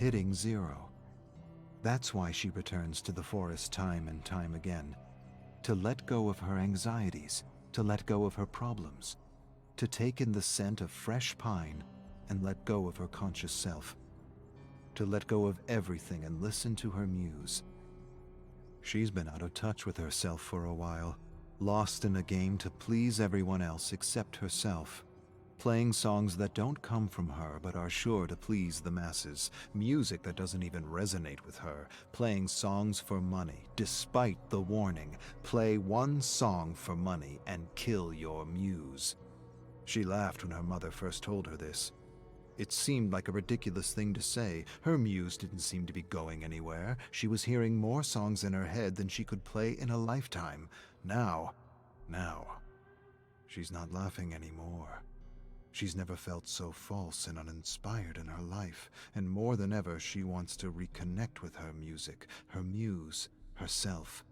hitting zero. That's why she returns to the forest time and time again, to let go of her anxieties, to let go of her problems, to take in the scent of fresh pine and let go of her conscious self, to let go of everything and listen to her muse. She's been out of touch with herself for a while, lost in a game to please everyone else except herself, playing songs that don't come from her but are sure to please the masses, music that doesn't even resonate with her, playing songs for money, despite the warning, play one song for money and kill your muse. She laughed when her mother first told her this. It seemed like a ridiculous thing to say. Her muse didn't seem to be going anywhere. She was hearing more songs in her head than she could play in a lifetime. Now, she's not laughing anymore. She's never felt so false and uninspired in her life, and more than ever she wants to reconnect with her music, her muse, herself.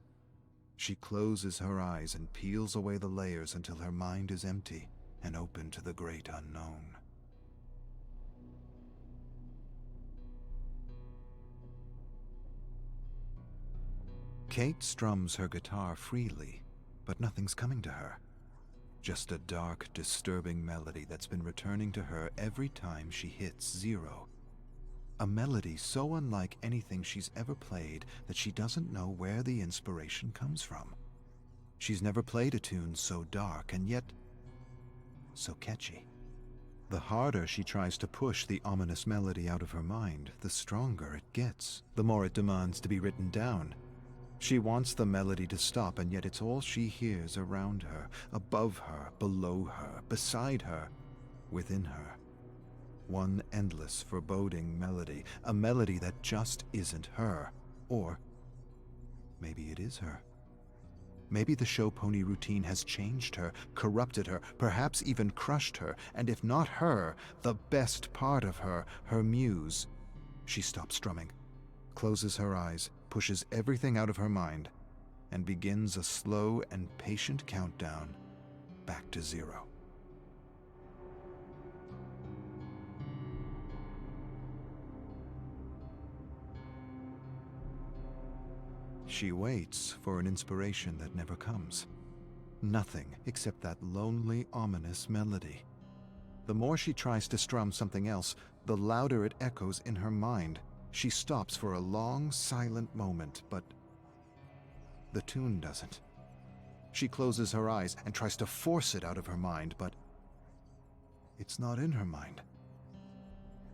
She closes her eyes and peels away the layers until her mind is empty and open to the great unknown. Kate strums her guitar freely, but nothing's coming to her. Just a dark, disturbing melody that's been returning to her every time she hits zero. A melody so unlike anything she's ever played that she doesn't know where the inspiration comes from. She's never played a tune so dark and yet so catchy. The harder she tries to push the ominous melody out of her mind, the stronger it gets, the more it demands to be written down. She wants the melody to stop, and yet it's all she hears around her, above her, below her, beside her, within her. One endless, foreboding melody, a melody that just isn't her. Or maybe it is her. Maybe the show pony routine has changed her, corrupted her, perhaps even crushed her, and if not her, the best part of her, her muse. She stops strumming, closes her eyes, pushes everything out of her mind, and begins a slow and patient countdown back to zero. She waits for an inspiration that never comes. Nothing except that lonely, ominous melody. The more she tries to strum something else, the louder it echoes in her mind. She stops for a long, silent moment, but the tune doesn't. She closes her eyes and tries to force it out of her mind, but it's not in her mind.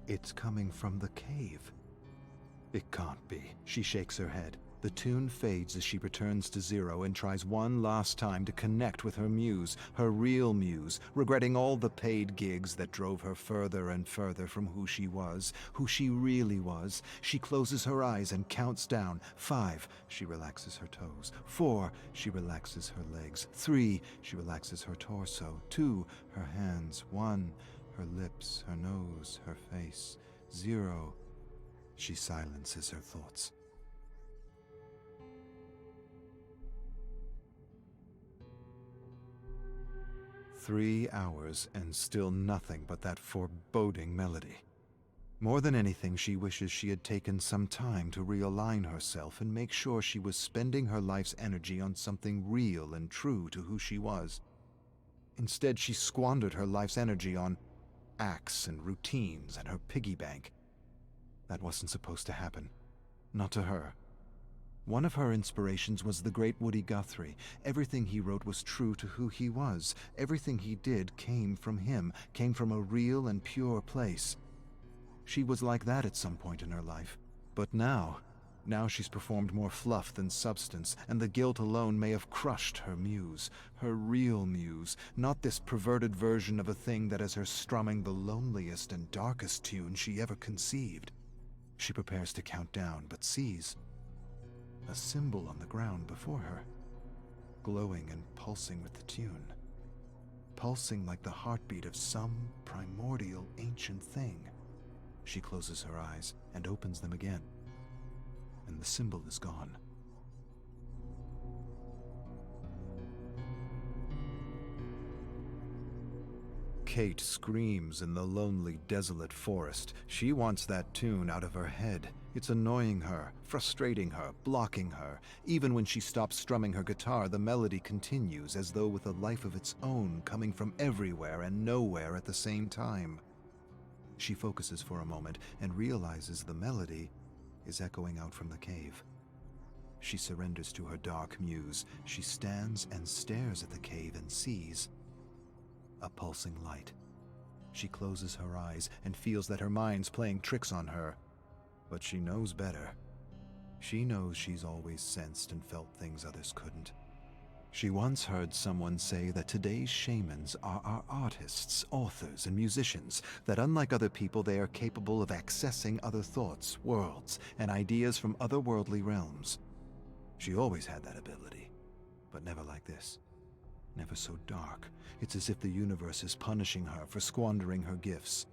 It's coming from the cave. It can't be. She shakes her head. The tune fades as she returns to zero and tries one last time to connect with her muse, her real muse, regretting all the paid gigs that drove her further and further from who she really was. She closes her eyes and counts down. 5, she relaxes her toes. 4, she relaxes her legs. 3, she relaxes her torso. 2, her hands. 1, her lips, her nose, her face. 0, she silences her thoughts. 3 hours and still nothing but that foreboding melody. More than anything, she wishes she had taken some time to realign herself and make sure she was spending her life's energy on something real and true to who she was. Instead, she squandered her life's energy on acts and routines and her piggy bank. That wasn't supposed to happen. Not to her. One of her inspirations was the great Woody Guthrie. Everything he wrote was true to who he was. Everything he did came from him, came from a real and pure place. She was like that at some point in her life. But now she's performed more fluff than substance, and the guilt alone may have crushed her muse, her real muse, not this perverted version of a thing that has her strumming the loneliest and darkest tune she ever conceived. She prepares to count down, but sees a symbol on the ground before her, glowing and pulsing with the tune, pulsing like the heartbeat of some primordial ancient thing. She closes her eyes and opens them again, and the symbol is gone. Kate screams in the lonely, desolate forest. She wants that tune out of her head. It's annoying her, frustrating her, blocking her. Even when she stops strumming her guitar, the melody continues as though with a life of its own, coming from everywhere and nowhere at the same time. She focuses for a moment and realizes the melody is echoing out from the cave. She surrenders to her dark muse. She stands and stares at the cave and sees a pulsing light. She closes her eyes and feels that her mind's playing tricks on her. But she knows better. She knows she's always sensed and felt things others couldn't. She once heard someone say that today's shamans are our artists, authors, and musicians, that unlike other people, they are capable of accessing other thoughts, worlds, and ideas from otherworldly realms. She always had that ability, but never like this. Never so dark. It's as if the universe is punishing her for squandering her gifts.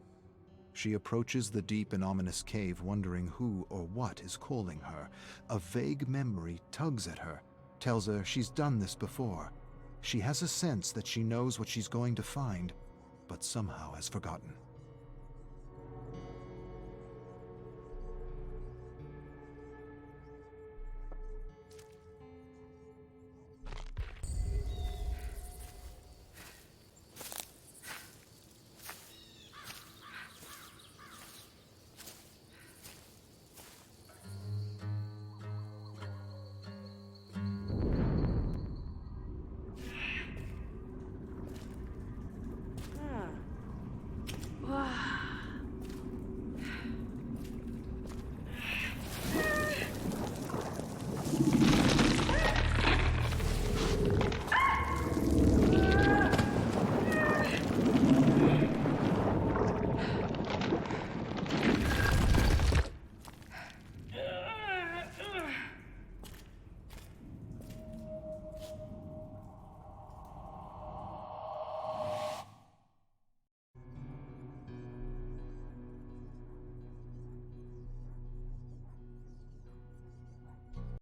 She approaches the deep and ominous cave, wondering who or what is calling her. A vague memory tugs at her, tells her she's done this before. She has a sense that she knows what she's going to find, but somehow has forgotten.